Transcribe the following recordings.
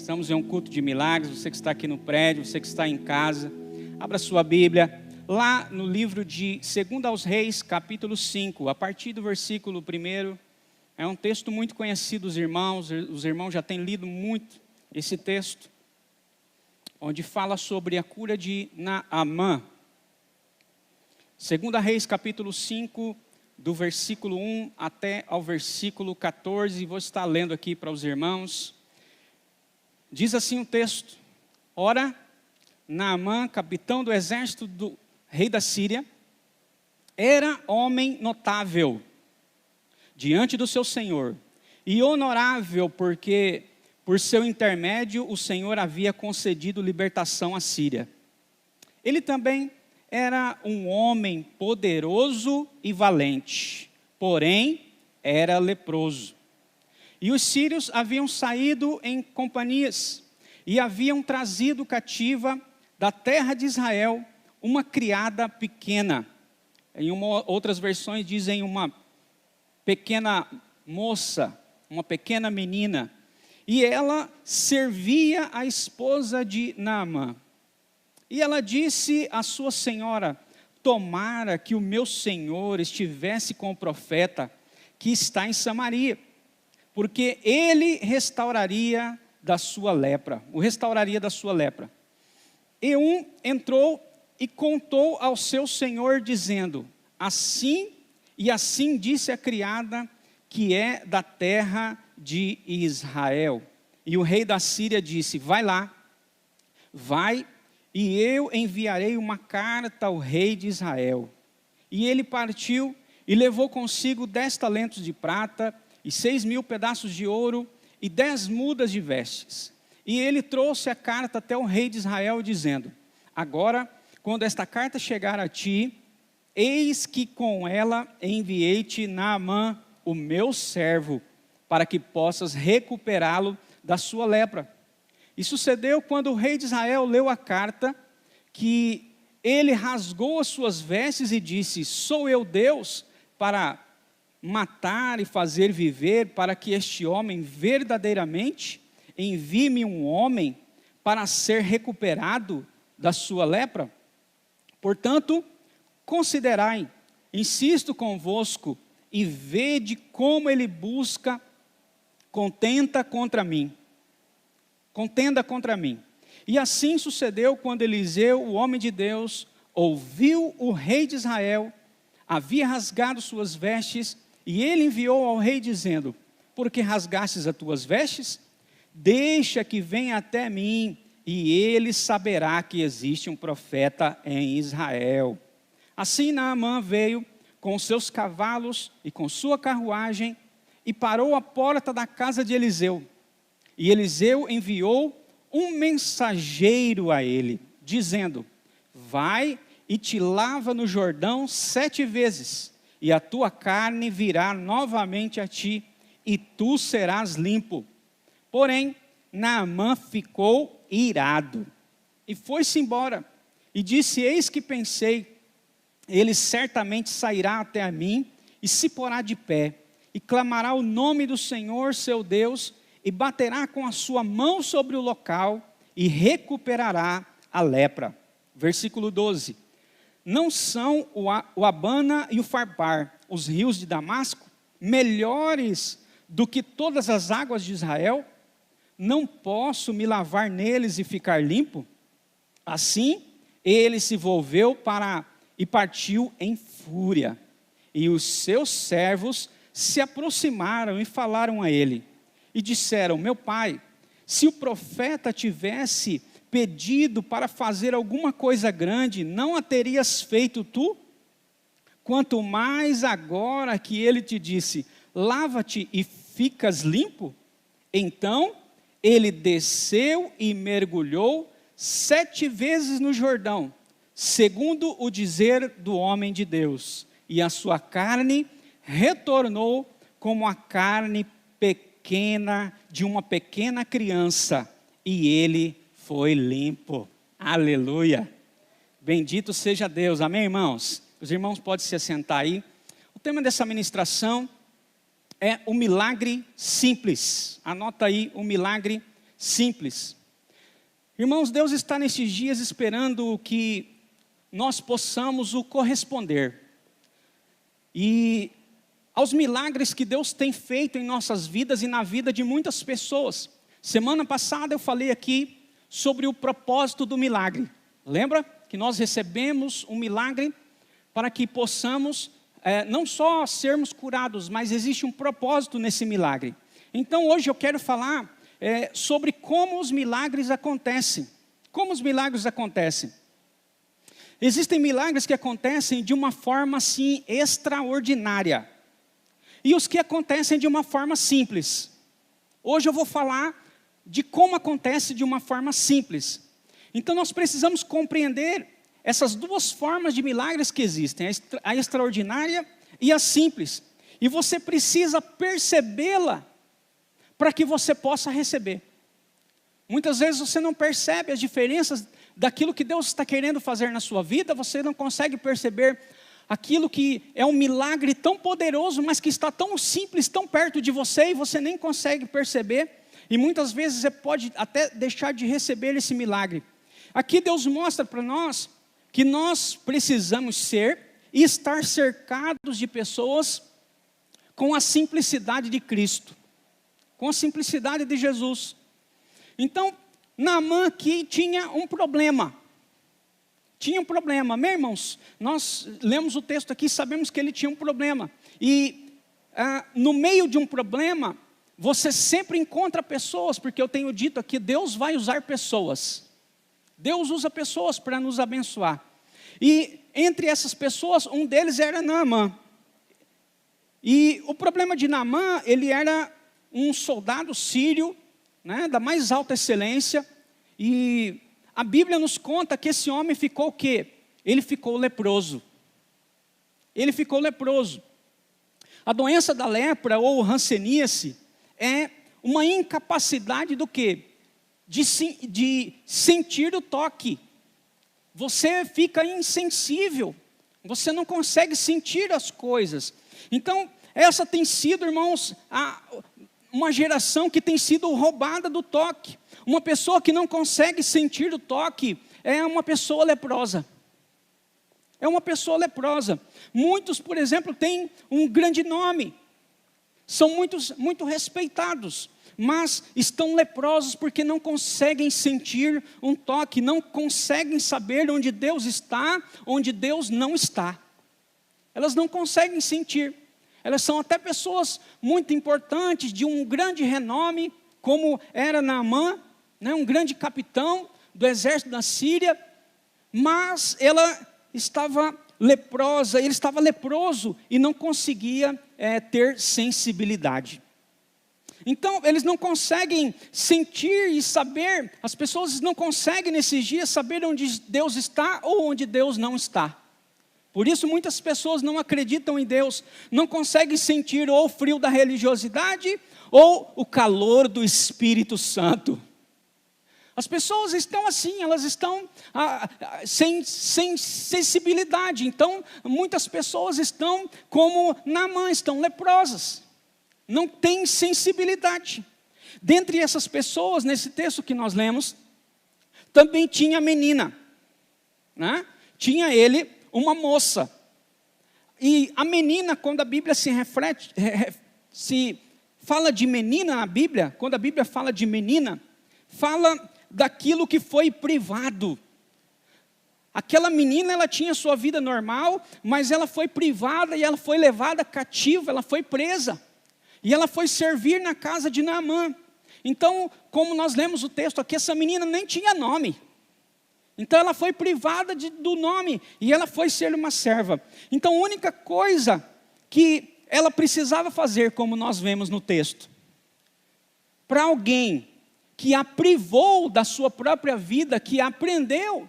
Estamos em um culto de milagres. Você que está aqui no prédio, você que está em casa, abra sua Bíblia. Lá no livro de 2 aos Reis, capítulo 5, a partir do versículo 1, é um texto muito conhecido dos irmãos. Os irmãos já têm lido muito esse texto, onde fala sobre a cura de Naamã. 2 Reis, capítulo 5, do versículo 1 até ao versículo 14, vou estar lendo aqui para os irmãos. Diz assim o texto: Ora, Naamã, capitão do exército do rei da Síria, era homem notável diante do seu senhor, e honorável, porque por seu intermédio o Senhor havia concedido libertação à Síria. Ele também era um homem poderoso e valente, porém era leproso. E os sírios haviam saído em companhias e haviam trazido cativa da terra de Israel uma criada pequena. Em outras versões dizem uma pequena moça, uma pequena menina. E ela servia a esposa de Naamã. E ela disse à sua senhora: tomara que o meu senhor estivesse com o profeta que está em Samaria, porque ele restauraria da sua lepra, o restauraria da sua lepra. E entrou e contou ao seu senhor, dizendo: assim e assim disse a criada que é da terra de Israel. E o rei da Síria disse: vai lá, vai, e eu enviarei uma carta ao rei de Israel. E ele partiu e levou consigo 10 talentos de prata e 6.000 pedaços de ouro e 10 mudas de vestes. E ele trouxe a carta até o rei de Israel, dizendo: agora, quando esta carta chegar a ti, eis que com ela enviei-te Naamã, o meu servo, para que possas recuperá-lo da sua lepra. E sucedeu quando o rei de Israel leu a carta, que ele rasgou as suas vestes e disse: sou eu Deus para matar e fazer viver, para que este homem verdadeiramente envie-me um homem para ser recuperado da sua lepra? Portanto, considerai, insisto convosco, e vede como ele busca contenda contra mim. E assim sucedeu quando Eliseu, o homem de Deus, ouviu o rei de Israel, havia rasgado suas vestes, e ele enviou ao rei dizendo: por que rasgastes as tuas vestes? Deixa que venha até mim, e ele saberá que existe um profeta em Israel. Assim Naamã veio com os seus cavalos e com sua carruagem, e parou à porta da casa de Eliseu. E Eliseu enviou um mensageiro a ele, dizendo: vai e te lava no Jordão 7 vezes, e a tua carne virá novamente a ti, e tu serás limpo. Porém, Naamã ficou irado, e foi-se embora, e disse: eis que pensei, ele certamente sairá até a mim, e se porá de pé, e clamará o nome do Senhor seu Deus, e baterá com a sua mão sobre o local, e recuperará a lepra. Versículo 12. Não são o Abana e o Farpar, os rios de Damasco, melhores do que todas as águas de Israel? Não posso me lavar neles e ficar limpo? Assim, ele se volveu e partiu em fúria. E os seus servos se aproximaram e falaram a ele. E disseram: meu pai, se o profeta tivesse pedido para fazer alguma coisa grande, não a terias feito tu? Quanto mais agora que ele te disse: lava-te e ficas limpo? Então ele desceu e mergulhou 7 vezes no Jordão, segundo o dizer do homem de Deus, e a sua carne retornou como a carne pequena de uma pequena criança, e ele foi limpo. Aleluia! Bendito seja Deus, amém, irmãos? Os irmãos podem se assentar aí. O tema dessa ministração é o milagre simples. Anota aí, o milagre simples. Irmãos, Deus está nesses dias esperando que nós possamos o corresponder. E aos milagres que Deus tem feito em nossas vidas e na vida de muitas pessoas. Semana passada eu falei aqui sobre o propósito do milagre. Lembra que nós recebemos um milagre para que possamos não só sermos curados, mas existe um propósito nesse milagre. Então hoje eu quero falar sobre como os milagres acontecem. Como os milagres acontecem? Existem milagres que acontecem de uma forma assim extraordinária. E os que acontecem de uma forma simples. Hoje eu vou falar de como acontece de uma forma simples. Então nós precisamos compreender essas duas formas de milagres que existem, a extraordinária e a simples. E você precisa percebê-la para que você possa receber. Muitas vezes você não percebe as diferenças daquilo que Deus está querendo fazer na sua vida, você não consegue perceber aquilo que é um milagre tão poderoso, mas que está tão simples, tão perto de você, e você nem consegue perceber, e muitas vezes você pode até deixar de receber esse milagre. Aqui Deus mostra para nós que nós precisamos ser e estar cercados de pessoas com a simplicidade de Cristo, com a simplicidade de Jesus. Então, Naamã aqui tinha um problema. Tinha um problema. Meus irmãos, nós lemos o texto aqui e sabemos que ele tinha um problema. E no meio de um problema, você sempre encontra pessoas, porque eu tenho dito aqui, Deus vai usar pessoas. Deus usa pessoas para nos abençoar. E entre essas pessoas, um deles era Naamã. E o problema de Naamã, ele era um soldado sírio, da mais alta excelência, e a Bíblia nos conta que esse homem ficou o quê? Ele ficou leproso. Ele ficou leproso. A doença da lepra ou hanseníase é uma incapacidade do quê? De sentir o toque. Você fica insensível, você não consegue sentir as coisas. Então, essa tem sido, irmãos, uma geração que tem sido roubada do toque. Uma pessoa que não consegue sentir o toque é uma pessoa leprosa. É uma pessoa leprosa. Muitos, por exemplo, têm um grande nome. São muito respeitados, mas estão leprosos porque não conseguem sentir um toque, não conseguem saber onde Deus está, onde Deus não está. Elas não conseguem sentir. Elas são até pessoas muito importantes, de um grande renome, como era Naamã, um grande capitão do exército da Síria, mas ela estava leprosa, ele estava leproso e não conseguia ter sensibilidade. Então, eles não conseguem sentir e saber, as pessoas não conseguem nesses dias saber onde Deus está ou onde Deus não está. Por isso muitas pessoas não acreditam em Deus, não conseguem sentir ou o frio da religiosidade ou o calor do Espírito Santo. As pessoas estão assim, elas estão sem sensibilidade. Então, muitas pessoas estão como Naamã, estão leprosas. Não têm sensibilidade. Dentre essas pessoas, nesse texto que nós lemos, também tinha a menina. Tinha ele uma moça. E a menina, quando a Bíblia se fala de menina na Bíblia, quando a Bíblia fala de menina, fala daquilo que foi privado. Aquela menina, ela tinha sua vida normal, mas ela foi privada e ela foi levada cativa, ela foi presa. E ela foi servir na casa de Naamã. Então, como nós lemos o texto aqui, essa menina nem tinha nome. Então ela foi privada do nome e ela foi ser uma serva. Então a única coisa que ela precisava fazer, como nós vemos no texto, para alguém que a privou da sua própria vida, que a aprendeu, o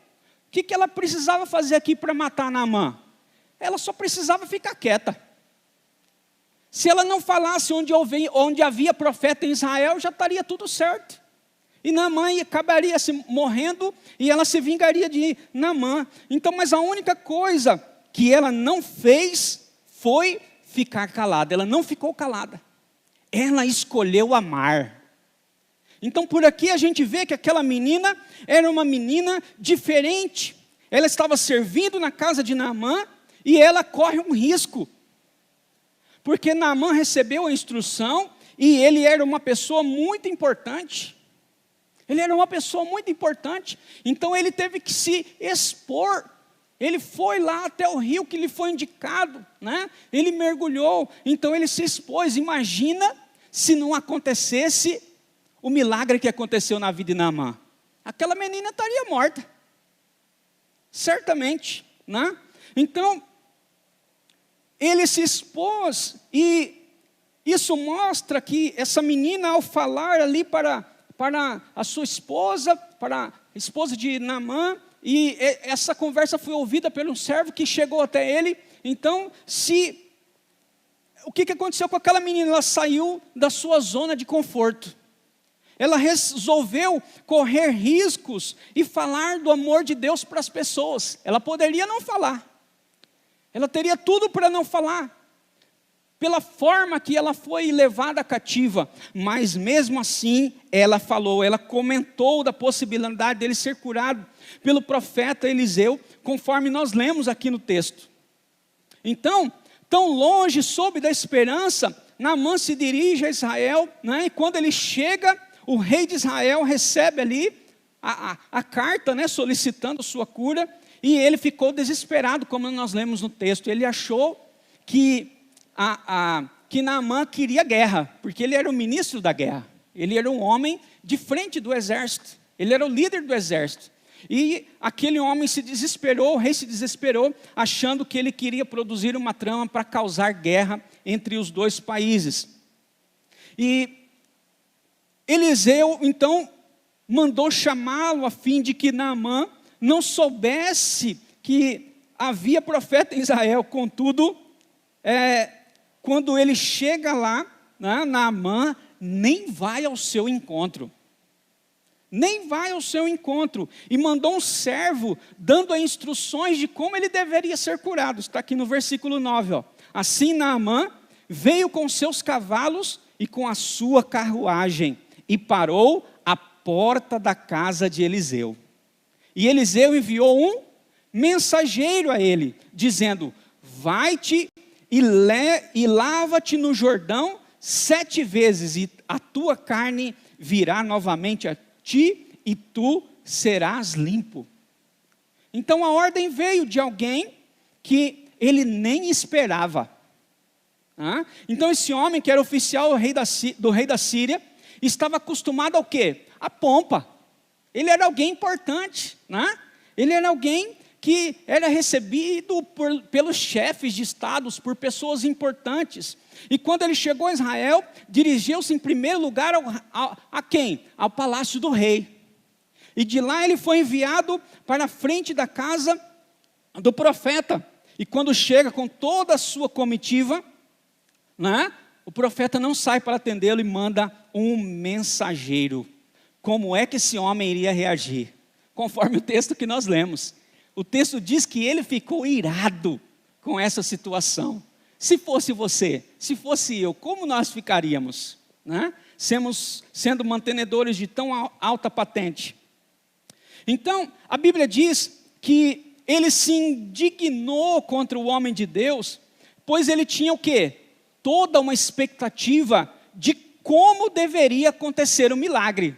que ela precisava fazer aqui para matar Naamã? Ela só precisava ficar quieta. Se ela não falasse onde havia profeta em Israel, já estaria tudo certo. E Naamã acabaria se morrendo e ela se vingaria de Naamã. Então, mas a única coisa que ela não fez foi ficar calada. Ela não ficou calada. Ela escolheu amar. Então por aqui a gente vê que aquela menina era uma menina diferente. Ela estava servindo na casa de Naamã e ela corre um risco. Porque Naamã recebeu a instrução e ele era uma pessoa muito importante. Ele era uma pessoa muito importante. Então ele teve que se expor. Ele foi lá até o rio que lhe foi indicado, né? Ele mergulhou, então ele se expôs. Imagina se não acontecesse o milagre que aconteceu na vida de Naamã. Aquela menina estaria morta. Certamente, né? Então, ele se expôs e isso mostra que essa menina, ao falar ali para a sua esposa, para a esposa de Naamã, e essa conversa foi ouvida por um servo que chegou até ele. Então, o que aconteceu com aquela menina? Ela saiu da sua zona de conforto. Ela resolveu correr riscos e falar do amor de Deus para as pessoas. Ela poderia não falar. Ela teria tudo para não falar. Pela forma que ela foi levada cativa. Mas mesmo assim, ela falou, ela comentou da possibilidade dele ser curado pelo profeta Eliseu, conforme nós lemos aqui no texto. Então, tão longe sob da esperança, Naamã se dirige a Israel, né? E quando ele chega, o rei de Israel recebe ali a carta, né, solicitando sua cura, e ele ficou desesperado, como nós lemos no texto. Ele achou que Naamã queria guerra, porque ele era o ministro da guerra. Ele era um homem de frente do exército. Ele era o líder do exército. E aquele homem se desesperou, o rei se desesperou, achando que ele queria produzir uma trama para causar guerra entre os dois países. E Eliseu, então, mandou chamá-lo a fim de que Naamã não soubesse que havia profeta em Israel. Contudo, quando ele chega lá, né, Naamã nem vai ao seu encontro. Nem vai ao seu encontro. E mandou um servo dando instruções de como ele deveria ser curado. Está aqui no versículo 9. Ó. Assim Naamã veio com seus cavalos e com a sua carruagem e parou à porta da casa de Eliseu. E Eliseu enviou um mensageiro a ele, dizendo: vai-te e lava-te no Jordão 7 vezes, e a tua carne virá novamente a ti, e tu serás limpo. Então a ordem veio de alguém que ele nem esperava. Então esse homem, que era oficial do rei da Síria, estava acostumado ao quê? A pompa. Ele era alguém importante, né? Ele era alguém que era recebido pelos chefes de estados, por pessoas importantes. E quando ele chegou a Israel, dirigiu-se em primeiro lugar a quem? Ao palácio do rei. E de lá ele foi enviado para a frente da casa do profeta. E quando chega com toda a sua comitiva, né, o profeta não sai para atendê-lo e manda um mensageiro. Como é que esse homem iria reagir? Conforme o texto que nós lemos. O texto diz que ele ficou irado com essa situação. Se fosse você, se fosse eu, como nós ficaríamos? Né? Sendo mantenedores de tão alta patente. Então, a Bíblia diz que ele se indignou contra o homem de Deus, pois ele tinha o quê? Toda uma expectativa de como deveria acontecer o milagre.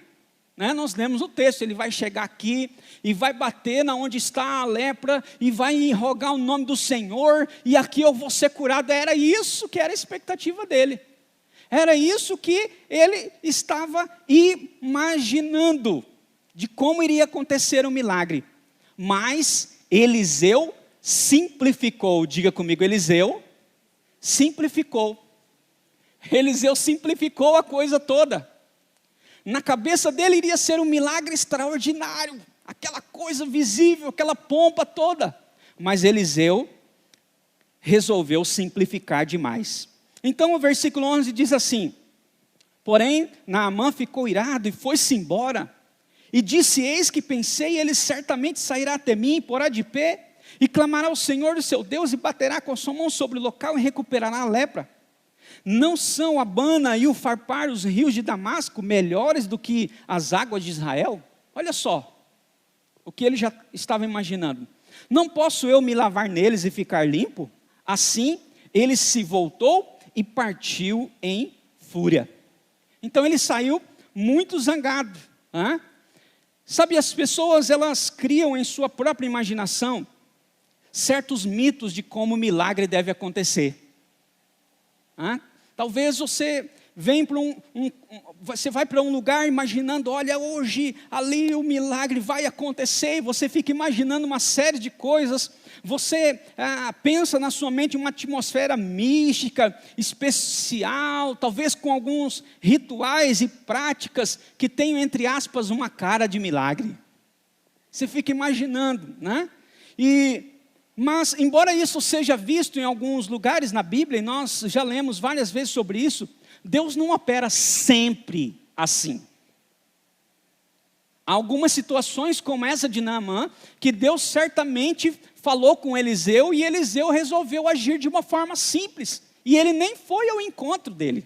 Né? Nós lemos o texto, ele vai chegar aqui e vai bater na onde está a lepra e vai rogar o nome do Senhor e aqui eu vou ser curado. Era isso que era a expectativa dele. Era isso que ele estava imaginando de como iria acontecer o milagre. Mas Eliseu simplificou. Diga comigo, Eliseu simplificou. Eliseu simplificou a coisa toda. Na cabeça dele iria ser um milagre extraordinário, aquela coisa visível, aquela pompa toda. Mas Eliseu resolveu simplificar demais. Então o versículo 11 diz assim: porém Naamã ficou irado e foi-se embora. E disse: eis que pensei, ele certamente sairá até mim, porá de pé, e clamará ao Senhor o seu Deus, e baterá com a sua mão sobre o local e recuperará a lepra. Não são Abana e o Farpar, os rios de Damasco, melhores do que as águas de Israel? Olha só, o que ele já estava imaginando. Não posso eu me lavar neles e ficar limpo? Assim, ele se voltou e partiu em fúria. Então ele saiu muito zangado. Sabe, as pessoas, elas criam em sua própria imaginação certos mitos de como o milagre deve acontecer. Talvez você você vai para um lugar imaginando, olha, hoje ali o milagre vai acontecer, e você fica imaginando uma série de coisas, você pensa na sua mente uma atmosfera mística, especial, talvez com alguns rituais e práticas que tenham, entre aspas, uma cara de milagre. Você fica imaginando, né? Mas, embora isso seja visto em alguns lugares na Bíblia, e nós já lemos várias vezes sobre isso, Deus não opera sempre assim. Há algumas situações como essa de Naamã, que Deus certamente falou com Eliseu, e Eliseu resolveu agir de uma forma simples, e ele nem foi ao encontro dele.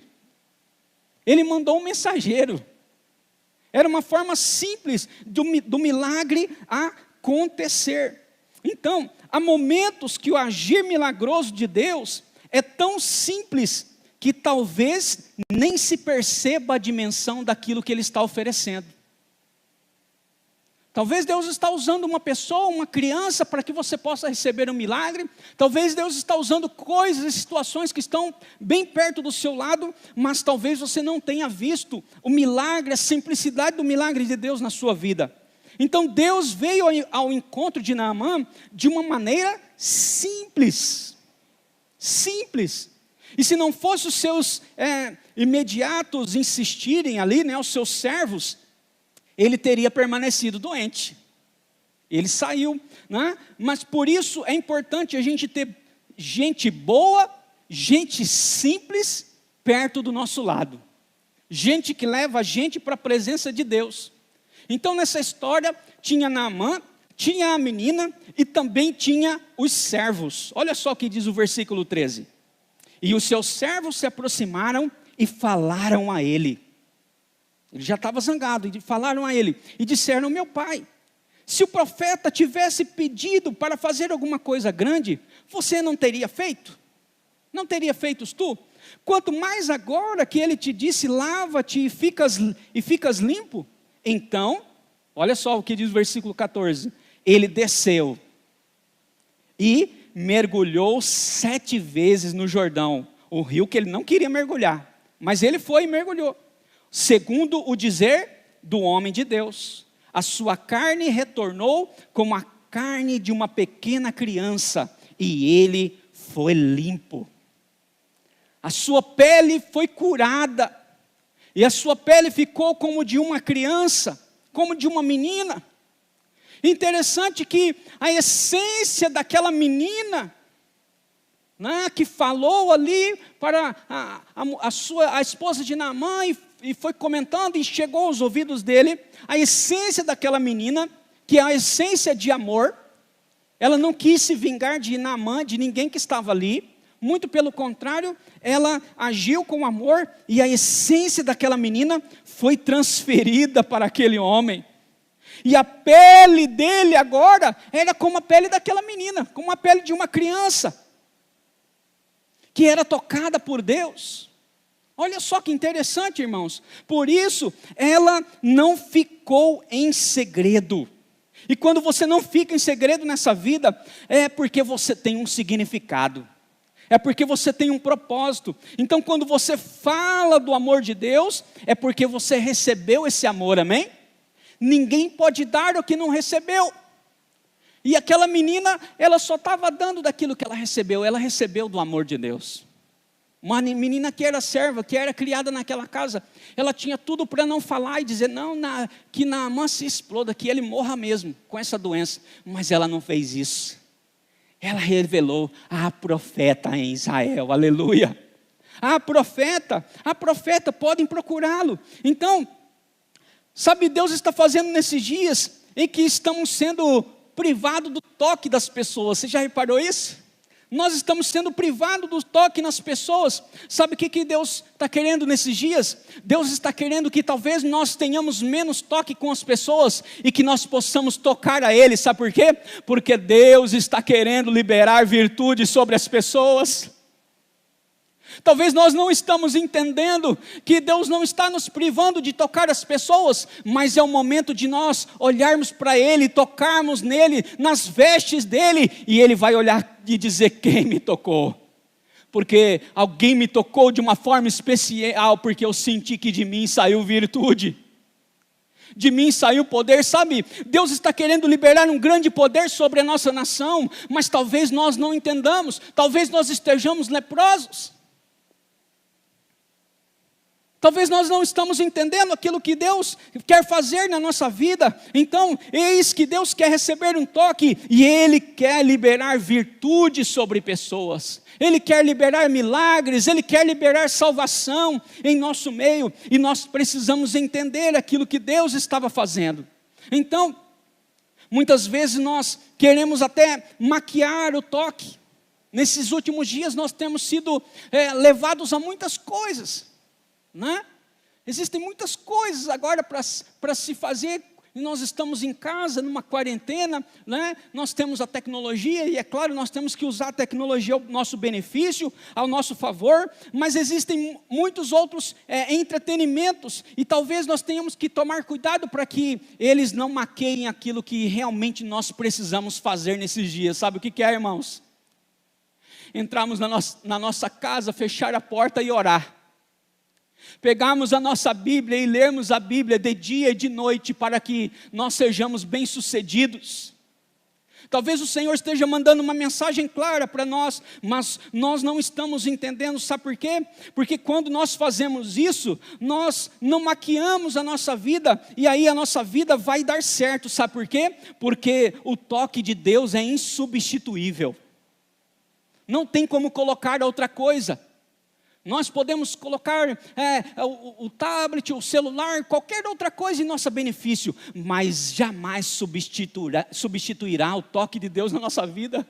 Ele mandou um mensageiro. Era uma forma simples do milagre acontecer. Então, há momentos que o agir milagroso de Deus é tão simples que talvez nem se perceba a dimensão daquilo que Ele está oferecendo. Talvez Deus está usando uma pessoa, uma criança, para que você possa receber um milagre. Talvez Deus está usando coisas e situações que estão bem perto do seu lado, mas talvez você não tenha visto o milagre, a simplicidade do milagre de Deus na sua vida. Então Deus veio ao encontro de Naamã de uma maneira simples. Simples. E se não fosse os seus imediatos insistirem ali, os seus servos, ele teria permanecido doente. Ele saiu, Mas por isso é importante a gente ter gente boa, gente simples perto do nosso lado. Gente que leva a gente para a presença de Deus. Então nessa história tinha Naamã, tinha a menina e também tinha os servos. Olha só o que diz o versículo 13. E os seus servos se aproximaram e falaram a ele. Ele já estava zangado, e falaram a ele, e disseram: meu pai, se o profeta tivesse pedido para fazer alguma coisa grande, você não teria feito? Não teria feito tu? Quanto mais agora que ele te disse, lava-te e ficas limpo? Então, olha só o que diz o versículo 14, ele desceu e mergulhou 7 vezes no Jordão, o rio que ele não queria mergulhar, mas ele foi e mergulhou, segundo o dizer do homem de Deus. A sua carne retornou como a carne de uma pequena criança, e ele foi limpo. A sua pele foi curada, e a sua pele ficou como de uma criança, como de uma menina. Interessante que a essência daquela menina, que falou ali para a esposa de Naamã, e foi comentando e chegou aos ouvidos dele, a essência daquela menina, que é a essência de amor. Ela não quis se vingar de Naamã, de ninguém que estava ali, muito pelo contrário, ela agiu com amor, e a essência daquela menina foi transferida para aquele homem. E a pele dele agora era como a pele daquela menina, como a pele de uma criança, que era tocada por Deus. Olha só que interessante, irmãos. Por isso, ela não ficou em segredo. E quando você não fica em segredo nessa vida, é porque você tem um significado. É porque você tem um propósito. Então quando você fala do amor de Deus, é porque você recebeu esse amor, amém? Ninguém pode dar o que não recebeu. E aquela menina, ela só estava dando daquilo que ela recebeu do amor de Deus. Uma menina que era serva, que era criada naquela casa, ela tinha tudo para não falar e dizer, que Naamã se exploda, que ele morra mesmo com essa doença. Mas ela não fez isso. Ela revelou a profeta em Israel, aleluia. A profeta, podem procurá-lo. Então, sabe, Deus está fazendo nesses dias em que estamos sendo privados do toque das pessoas. Você já reparou isso? Nós estamos sendo privados do toque nas pessoas. Sabe o que Deus está querendo nesses dias? Deus está querendo que talvez nós tenhamos menos toque com as pessoas e que nós possamos tocar a Ele. Sabe por quê? Porque Deus está querendo liberar virtude sobre as pessoas. Talvez nós não estamos entendendo que Deus não está nos privando de tocar as pessoas, mas é o momento de nós olharmos para Ele, tocarmos nele, nas vestes dEle, e Ele vai olhar e dizer: quem me tocou? Porque alguém me tocou de uma forma especial, porque eu senti que de mim saiu virtude, de mim saiu poder. Sabe, Deus está querendo liberar um grande poder sobre a nossa nação, mas talvez nós não entendamos, talvez nós estejamos leprosos. Talvez nós não estamos entendendo aquilo que Deus quer fazer na nossa vida. Então, eis que Deus quer receber um toque e Ele quer liberar virtude sobre pessoas. Ele quer liberar milagres, Ele quer liberar salvação em nosso meio. E nós precisamos entender aquilo que Deus estava fazendo. Então, muitas vezes nós queremos até maquiar o toque. Nesses últimos dias nós temos sido levados a muitas coisas. Né? Existem muitas coisas agora para se fazer. Nós estamos em casa, numa quarentena, né? Nós temos a tecnologia, e é claro, nós temos que usar a tecnologia ao nosso benefício, ao nosso favor, mas existem muitos outros entretenimentos, e talvez nós tenhamos que tomar cuidado para que eles não maqueiem aquilo que realmente nós precisamos fazer nesses dias. Sabe o que é, irmãos? Entrarmos na nossa casa, fechar a porta e orar. Pegarmos a nossa Bíblia e lermos a Bíblia de dia e de noite para que nós sejamos bem-sucedidos. Talvez o Senhor esteja mandando uma mensagem clara para nós, mas nós não estamos entendendo. Sabe por quê? Porque quando nós fazemos isso, nós não maquiamos a nossa vida, e aí a nossa vida vai dar certo. Sabe por quê? Porque o toque de Deus é insubstituível. Não tem como colocar outra coisa. Nós podemos colocar o tablet, o celular, qualquer outra coisa em nosso benefício, mas jamais substituirá o toque de Deus na nossa vida.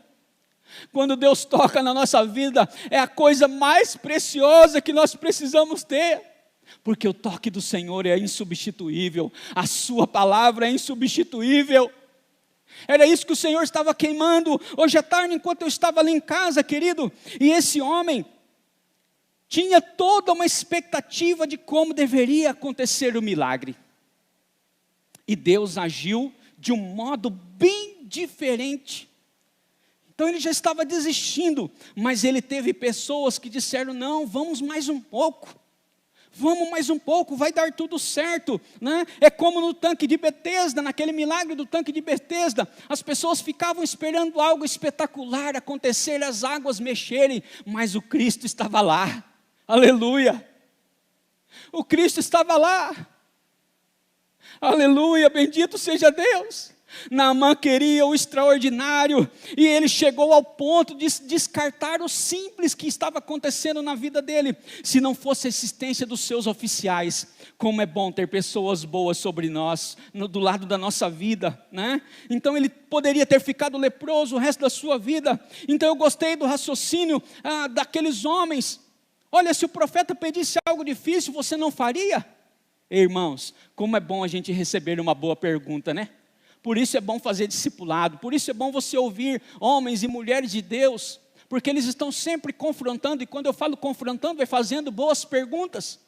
Quando Deus toca na nossa vida, é a coisa mais preciosa que nós precisamos ter, porque o toque do Senhor é insubstituível, a sua palavra é insubstituível. Era isso que o Senhor estava queimando hoje à tarde, enquanto eu estava ali em casa, querido, e esse homem tinha toda uma expectativa de como deveria acontecer o milagre. E Deus agiu de um modo bem diferente. Então ele já estava desistindo, mas ele teve pessoas que disseram: não, vamos mais um pouco. Vamos mais um pouco, vai dar tudo certo, né? É como no tanque de Betesda, naquele milagre do tanque de Betesda. As pessoas ficavam esperando algo espetacular acontecer, as águas mexerem, mas o Cristo estava lá. Aleluia, o Cristo estava lá, aleluia, bendito seja Deus. Naamã queria o extraordinário, e ele chegou ao ponto de descartar o simples que estava acontecendo na vida dele. Se não fosse a existência dos seus oficiais, como é bom ter pessoas boas sobre nós, do lado da nossa vida, né? Então ele poderia ter ficado leproso o resto da sua vida. Então eu gostei do raciocínio daqueles homens. Olha, se o profeta pedisse algo difícil, você não faria? Irmãos, como é bom a gente receber uma boa pergunta, né? Por isso é bom fazer discipulado, por isso é bom você ouvir homens e mulheres de Deus, porque eles estão sempre confrontando, e quando eu falo confrontando, é fazendo boas perguntas.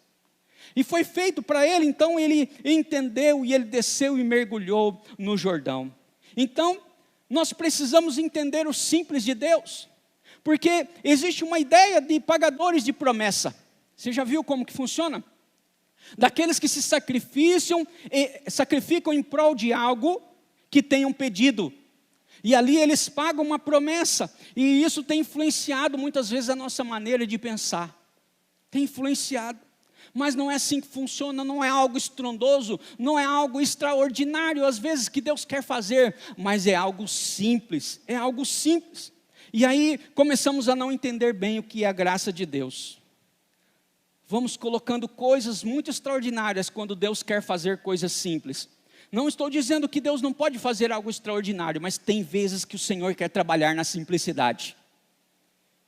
E foi feito para ele, então ele entendeu, e ele desceu e mergulhou no Jordão. Então, nós precisamos entender o simples de Deus. Porque existe uma ideia de pagadores de promessa. Você já viu como que funciona? Daqueles que se sacrificam em prol de algo que tenham pedido. E ali eles pagam uma promessa. E isso tem influenciado muitas vezes a nossa maneira de pensar. Tem influenciado. Mas não é assim que funciona, não é algo estrondoso, não é algo extraordinário, às vezes, que Deus quer fazer, mas é algo simples, é algo simples. E aí começamos a não entender bem o que é a graça de Deus. Vamos colocando coisas muito extraordinárias quando Deus quer fazer coisas simples. Não estou dizendo que Deus não pode fazer algo extraordinário, mas tem vezes que o Senhor quer trabalhar na simplicidade.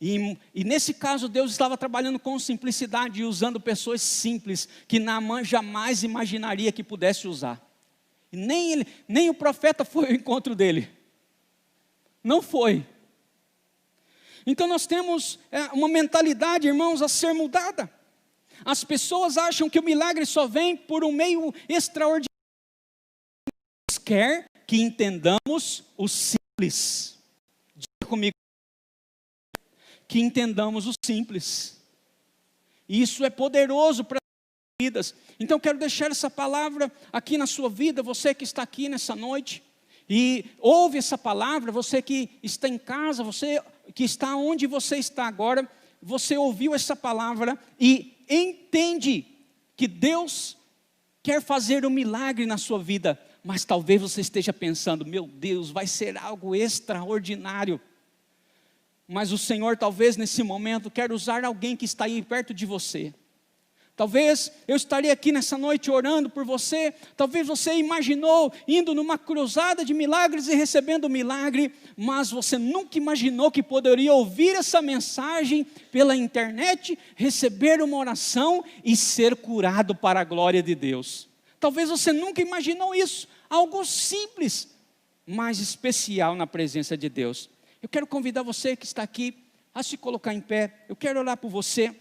E nesse caso Deus estava trabalhando com simplicidade e usando pessoas simples, que Naamã jamais imaginaria que pudesse usar. E nem o profeta foi ao encontro dele. Não foi. Então nós temos uma mentalidade, irmãos, a ser mudada. As pessoas acham que o milagre só vem por um meio extraordinário. Deus quer que entendamos o simples. Diga comigo. Que entendamos o simples. E isso é poderoso para as vidas. Então eu quero deixar essa palavra aqui na sua vida, você que está aqui nessa noite, e ouve essa palavra, você que está em casa, você que está onde você está agora, você ouviu essa palavra e entende que Deus quer fazer um milagre na sua vida, mas talvez você esteja pensando, meu Deus, vai ser algo extraordinário. Mas o Senhor talvez nesse momento quer usar alguém que está aí perto de você. Talvez eu estaria aqui nessa noite orando por você. Talvez você imaginou indo numa cruzada de milagres e recebendo um milagre. Mas você nunca imaginou que poderia ouvir essa mensagem pela internet, receber uma oração e ser curado para a glória de Deus. Talvez você nunca imaginou isso. Algo simples, mas especial na presença de Deus. Eu quero convidar você que está aqui a se colocar em pé. Eu quero orar por você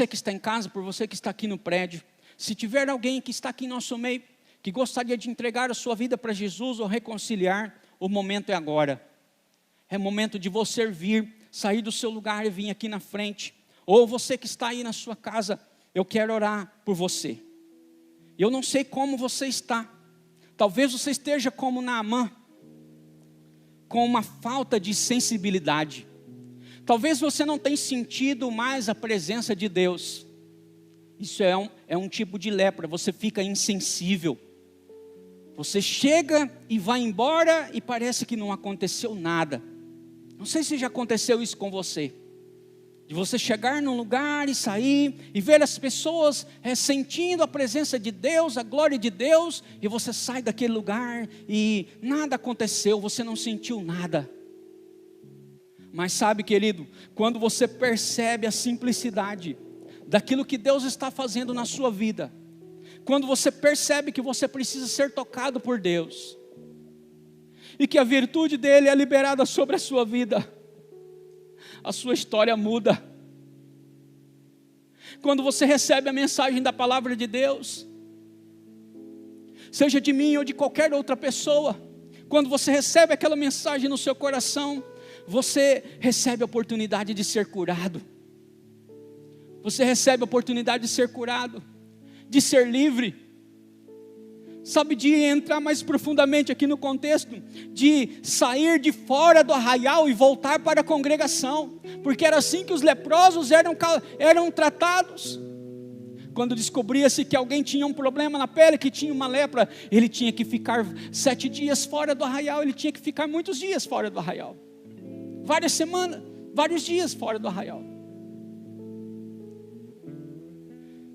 que está em casa, por você que está aqui no prédio. Se tiver alguém que está aqui em nosso meio, que gostaria de entregar a sua vida para Jesus ou reconciliar, o momento é agora. É momento de você vir, sair do seu lugar e vir aqui na frente. Ou você que está aí na sua casa, eu quero orar por você. Eu não sei como você está. Talvez você esteja como Naamã, com uma falta de sensibilidade. Talvez você não tenha sentido mais a presença de Deus. Isso é um tipo de lepra, você fica insensível. Você chega e vai embora e parece que não aconteceu nada. Não sei se já aconteceu isso com você. De você chegar num lugar e sair e ver as pessoas sentindo a presença de Deus, a glória de Deus, e você sai daquele lugar e nada aconteceu, você não sentiu nada. Mas sabe, querido, quando você percebe a simplicidade daquilo que Deus está fazendo na sua vida, quando você percebe que você precisa ser tocado por Deus, e que a virtude dele é liberada sobre a sua vida, a sua história muda. Quando você recebe a mensagem da palavra de Deus, seja de mim ou de qualquer outra pessoa, quando você recebe aquela mensagem no seu coração, você recebe a oportunidade de ser curado. Você recebe a oportunidade de ser curado, de ser livre. Sabe, de entrar mais profundamente aqui no contexto, de sair de fora do arraial e voltar para a congregação, porque era assim que os leprosos eram tratados. Quando descobria-se que alguém tinha um problema na pele, que tinha uma lepra, ele tinha que ficar 7 dias fora do arraial, ele tinha que ficar muitos dias fora do arraial, várias semanas, vários dias fora do arraial.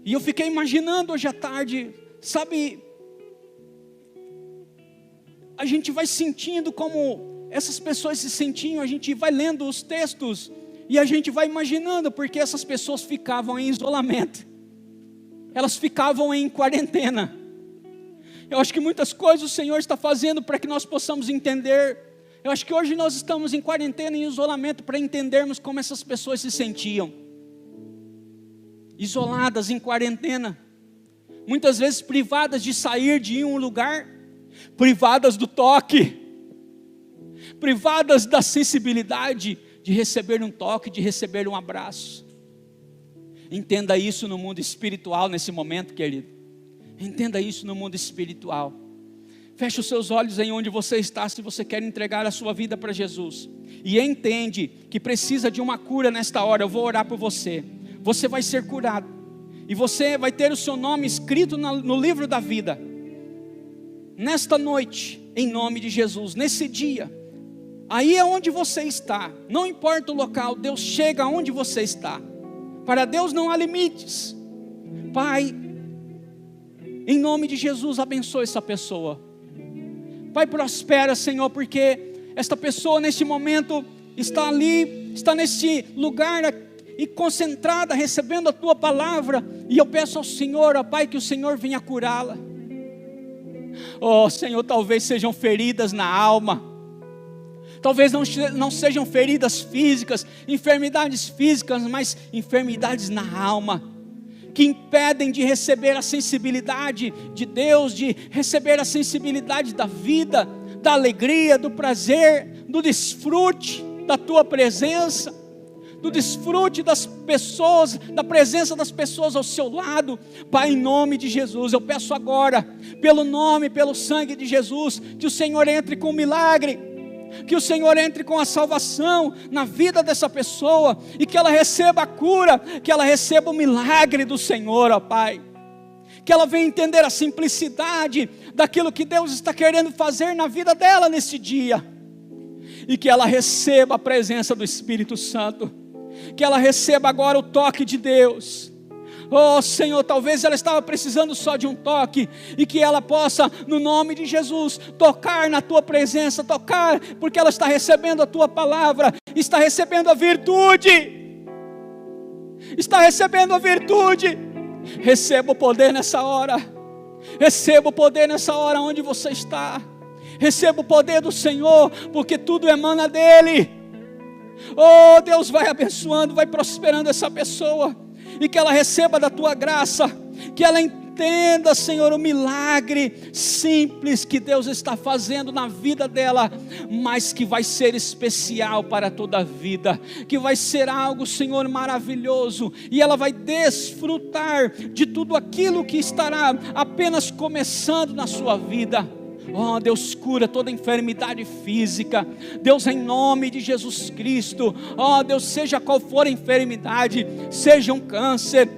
E eu fiquei imaginando hoje à tarde, sabe, a gente vai sentindo como essas pessoas se sentiam, a gente vai lendo os textos e a gente vai imaginando, porque essas pessoas ficavam em isolamento, elas ficavam em quarentena. Eu acho que muitas coisas o Senhor está fazendo para que nós possamos entender. Eu acho que hoje nós estamos em quarentena, em isolamento, para entendermos como essas pessoas se sentiam, isoladas em quarentena, muitas vezes privadas de sair, de ir a um lugar, privadas do toque, privadas da sensibilidade de receber um toque, de receber um abraço. Entenda isso no mundo espiritual nesse momento, querido. Entenda isso no mundo espiritual. Feche os seus olhos em onde você está, se você quer entregar a sua vida para Jesus. E entende que precisa de uma cura nesta hora. Eu vou orar por você. Você vai ser curado. E você vai ter o seu nome escrito no livro da vida. Nesta noite, em nome de Jesus, nesse dia, aí é onde você está, não importa o local, Deus chega onde você está. Para Deus não há limites. Pai, em nome de Jesus, abençoe essa pessoa. Pai, prospera, Senhor, porque esta pessoa nesse momento está ali está nesse lugar e concentrada, recebendo a Tua palavra, e eu peço ao Senhor, ó Pai, que o Senhor venha curá-la. Oh Senhor, talvez sejam feridas na alma, talvez não sejam feridas físicas, enfermidades físicas, mas enfermidades na alma, que impedem de receber a sensibilidade de Deus, de receber a sensibilidade da vida, da alegria, do prazer, do desfrute da Tua presença, do desfrute das pessoas, da presença das pessoas ao seu lado. Pai, em nome de Jesus, eu peço agora, pelo nome, pelo sangue de Jesus, que o Senhor entre com o milagre, que o Senhor entre com a salvação na vida dessa pessoa, e que ela receba a cura, que ela receba o milagre do Senhor, ó Pai, que ela venha entender a simplicidade daquilo que Deus está querendo fazer na vida dela nesse dia, e que ela receba a presença do Espírito Santo, que ela receba agora o toque de Deus. Oh Senhor, talvez ela estava precisando só de um toque, e que ela possa, no nome de Jesus, tocar na Tua presença, tocar, porque ela está recebendo a Tua palavra, está recebendo a virtude, está recebendo a virtude. Receba o poder nessa hora, receba o poder nessa hora onde você está, receba o poder do Senhor, porque tudo emana dEle. Oh Deus, vai abençoando, vai prosperando essa pessoa, e que ela receba da Tua graça, que ela entenda, Senhor, o milagre simples que Deus está fazendo na vida dela, mas que vai ser especial para toda a vida, que vai ser algo, Senhor, maravilhoso, e ela vai desfrutar de tudo aquilo que estará apenas começando na sua vida. Oh Deus, cura toda enfermidade física, Deus, em nome de Jesus Cristo. Oh Deus, seja qual for a enfermidade, seja um câncer,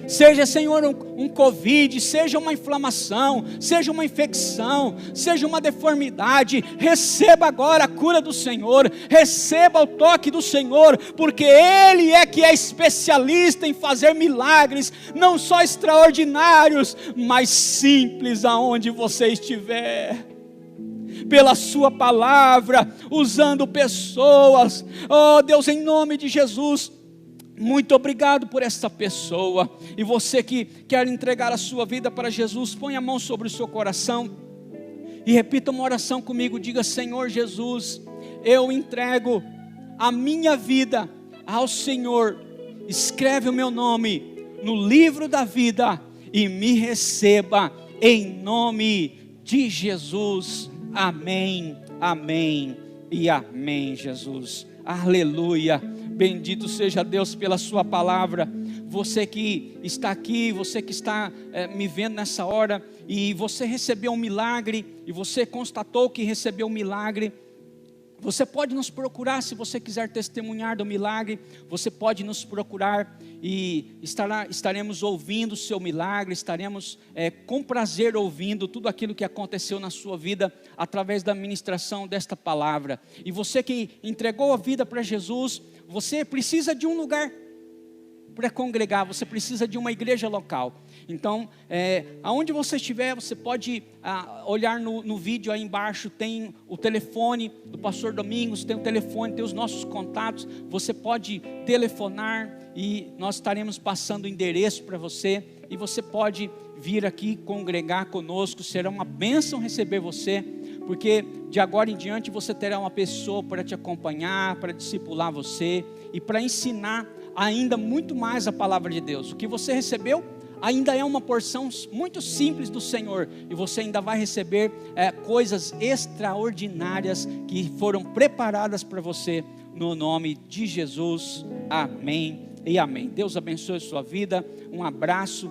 seja, Senhor, um Covid, seja uma inflamação, seja uma infecção, seja uma deformidade, receba agora a cura do Senhor, receba o toque do Senhor, porque Ele é que é especialista em fazer milagres, não só extraordinários, mas simples aonde você estiver. Pela Sua palavra, usando pessoas. Oh Deus, em nome de Jesus, muito obrigado por essa pessoa. E você que quer entregar a sua vida para Jesus, põe a mão sobre o seu coração e repita uma oração comigo. Diga: Senhor Jesus, eu entrego a minha vida ao Senhor. Escreve o meu nome no livro da vida e me receba em nome de Jesus. Amém, amém e amém, Jesus. Aleluia. Bendito seja Deus pela Sua palavra. Você que está aqui, você que está me vendo nessa hora, e você recebeu um milagre, e você constatou que recebeu um milagre, você pode nos procurar. Se você quiser testemunhar do milagre, você pode nos procurar, e estaremos ouvindo o seu milagre, estaremos com prazer ouvindo tudo aquilo que aconteceu na sua vida, através da ministração desta palavra. E você que entregou a vida para Jesus, você precisa de um lugar para congregar, você precisa de uma igreja local. Então, aonde você estiver, você pode olhar no vídeo aí embaixo, tem o telefone do pastor Domingos, tem o telefone, tem os nossos contatos. Você pode telefonar e nós estaremos passando o endereço para você, e você pode vir aqui congregar conosco. Será uma bênção receber você, porque de agora em diante você terá uma pessoa para te acompanhar, para discipular você e para ensinar ainda muito mais a palavra de Deus. O que você recebeu ainda é uma porção muito simples do Senhor, e você ainda vai receber coisas extraordinárias que foram preparadas para você, no nome de Jesus. Amém e amém. Deus abençoe a sua vida. Um abraço.